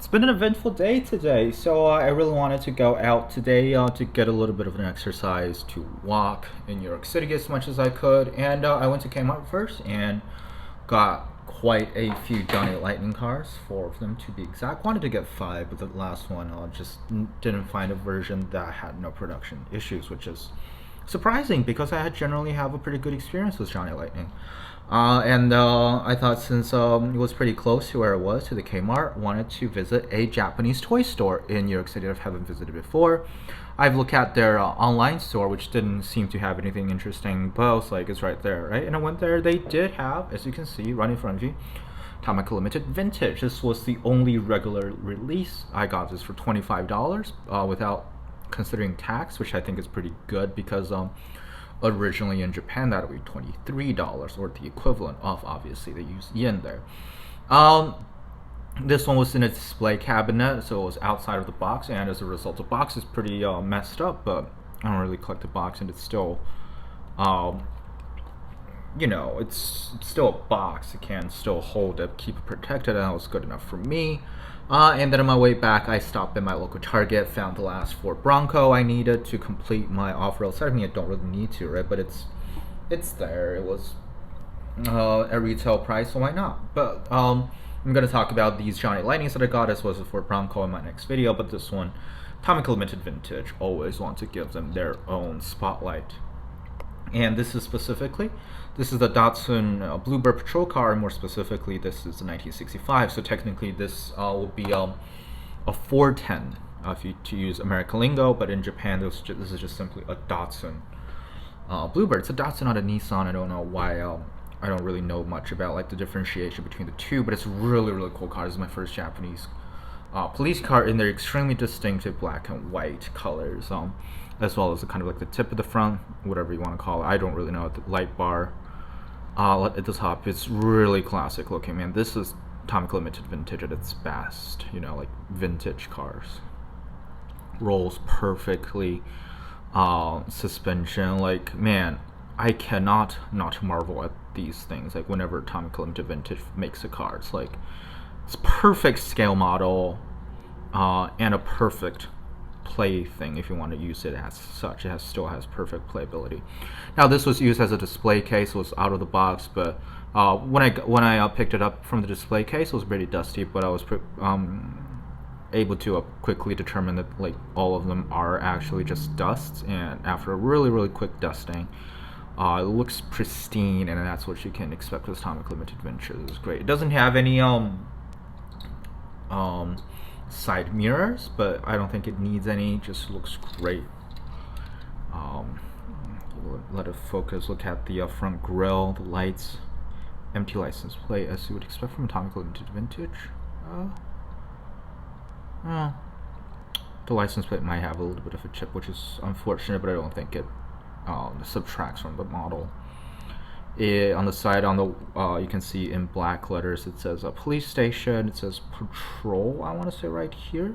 It's been an eventful day today, so I really wanted to go out today to get a little bit of an exercise, to walk in New York City as much as I could. And I went to Kmart first and got quite a few Johnny Lightning cars, four of them to be exact. Wanted to get five, but the last one just didn't find a version that had no production issues, which is surprising because I had generally have a pretty good experience with Johnny Lightning. And I thought since it was pretty close to where it was, to the Kmart, wanted to visit a Japanese toy store in New York City that I haven't visited before. I've looked at their online store, which didn't seem to have anything interesting, but I was like, it's right there, right? And I went there. They did have, as you can see, right in front of you, Tomica Limited Vintage. This was the only regular release. I got this for $25 without considering tax, which I think is pretty good because originally in Japan that would be $23 or the equivalent of, obviously they use yen there. This one was in a display cabinet, so it was outside of the box, and as a result the box is pretty messed up, but I don't really collect the box, and it's still it's still a box. It can still hold it, keep it protected, and that was good enough for me. And then on my way back, I stopped at my local Target, found the last Ford Bronco I needed to complete my off-road set. I mean, I don't really need to, right? But it's there. It was a retail price, so why not? But I'm gonna talk about these Johnny Lightnings that I got, as well as the Ford Bronco, in my next video. But this one, Tomica Limited Vintage, always want to give them their own spotlight. And this is the Datsun Bluebird patrol car, and more specifically, this is the 1965. So technically, this will be a 410 if you to use American lingo, but in Japan, this is just simply a Datsun Bluebird. It's a Datsun, not a Nissan. I don't know why. I don't really know much about like the differentiation between the two, but it's a really cool car. This is my first Japanese police car in their extremely distinctive black and white colors, as well as the kind of like the tip of the front, whatever you want to call it. I don't really know. The light bar at the top, it's really classic looking, man. This is Tomica Limited Vintage at its best, like vintage cars. Rolls perfectly, suspension, like, man, I cannot not marvel at these things. Like, whenever Tomica Limited Vintage makes a car, it's like, it's perfect scale model, and a perfect play thing if you want to use it as such. It still has perfect playability. Now, this was used as a display case. It was out of the box, but when I picked it up from the display case, it was pretty dusty, but I was able to quickly determine that like all of them are actually just dust, and after a really quick dusting, it looks pristine, and that's what you can expect with Tomica Limited Vintage. It's great. It doesn't have any side mirrors, but I don't think it needs any. Just looks great. Let it focus. Look at the front grille, the lights, empty license plate, as you would expect from a Tomica Limited Vintage. The license plate might have a little bit of a chip, which is unfortunate, but I don't think it subtracts from the model. On the side, you can see in black letters, it says a police station. It says patrol, I want to say, right here.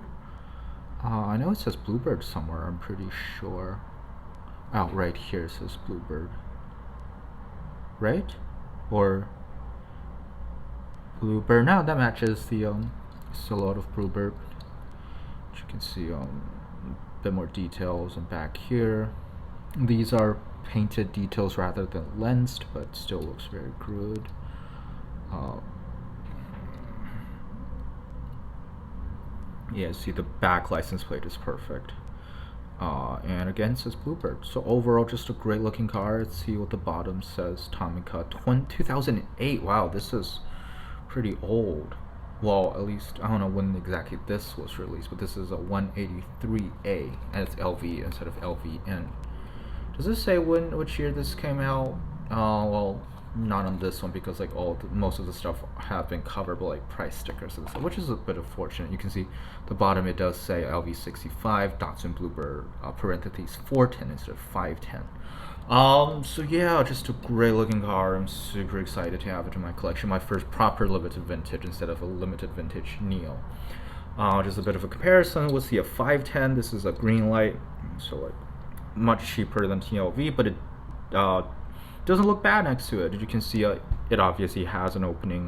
I know it says Bluebird somewhere, I'm pretty sure. Oh, right here it says Bluebird, right? Or Bluebird. Now that matches the silhouette of Bluebird. You can see a bit more details in back here. These are painted details rather than lensed, but still looks very good. Yeah, see, the back license plate is perfect. And again, it says Bluebird. So overall, just a great looking car. Let's see what the bottom says. Tomica 2008. Wow, this is pretty old. Well, at least I don't know when exactly this was released, but this is a 183A, and it's LV instead of LVN. Does this say which year this came out? Well, not on this one, because like most of the stuff have been covered by like price stickers and stuff, which is a bit unfortunate. You can see the bottom, it does say LV65 Datsun Bluebird parentheses 410 instead of 510. So yeah, just a great looking car. I'm super excited to have it in my collection. My first proper limited vintage instead of a limited vintage Neo. Just a bit of a comparison. We'll see a 510. This is a green light, so like much cheaper than TLV, but it doesn't look bad next to it. You can see it obviously has an opening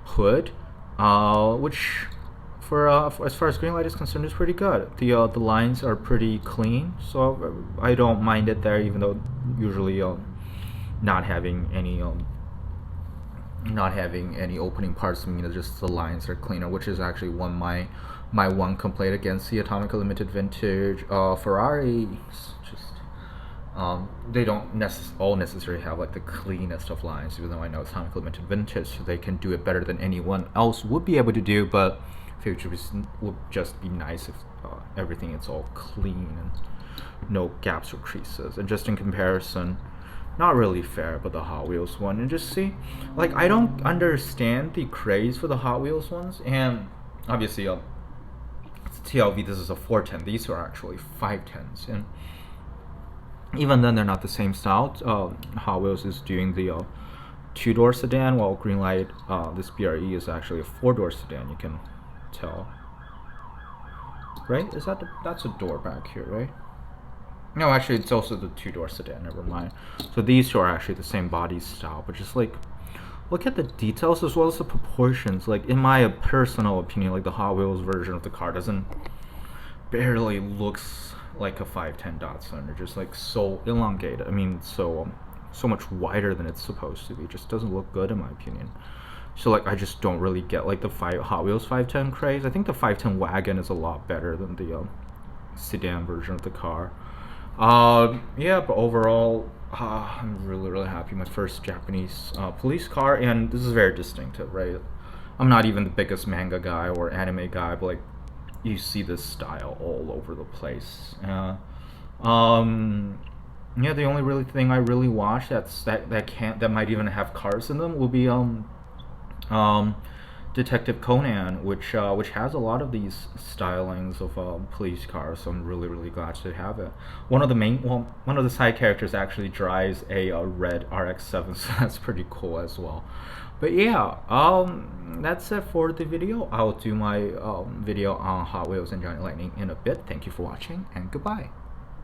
hood, which as far as Greenlight is concerned, it's pretty good. The lines are pretty clean, so I don't mind it there, even though usually not having any opening parts mean just the lines are cleaner, which is actually my one complaint against the Tomica Limited Vintage Ferraris. Just they don't all necessarily have like the cleanest of lines, even though I know it's Tomica Limited Vintage, so they can do it better than anyone else would be able to do. But future would just be nice if everything is all clean and no gaps or creases. And just in comparison, not really fair, but the Hot Wheels one, and just see, like, I don't understand the craze for the Hot Wheels ones. And obviously TLV, this is a 410, these are actually 510s, and even then they're not the same style. Hot Wheels is doing the two-door sedan, while Greenlight, this BRE is actually a four-door sedan. You can tell, right? That's a door back here, right? No, actually, it's also the two-door sedan. Never mind. So these two are actually the same body style, but just like, look at the details as well as the proportions. Like, in my personal opinion, like the Hot Wheels version of the car barely looks like a 510 Datsun. They're just like so elongated. I mean, so much wider than it's supposed to be. It just doesn't look good in my opinion. So like, I just don't really get like the Hot Wheels 510 craze. I think the 510 wagon is a lot better than the sedan version of the car. Yeah, but overall, I'm really happy. My first Japanese police car, and this is very distinctive, right? I'm not even the biggest manga guy or anime guy, but like, you see this style all over the place. Yeah, the only really thing I really watch that might even have cars in them will be Detective Conan, which has a lot of these stylings of police cars. So I'm really glad to have it. One of the side characters actually drives a red RX-7, so that's pretty cool as well. But yeah, that's it for the video. I'll do my video on Hot Wheels and Giant Lightning in a bit. Thank you for watching, and goodbye.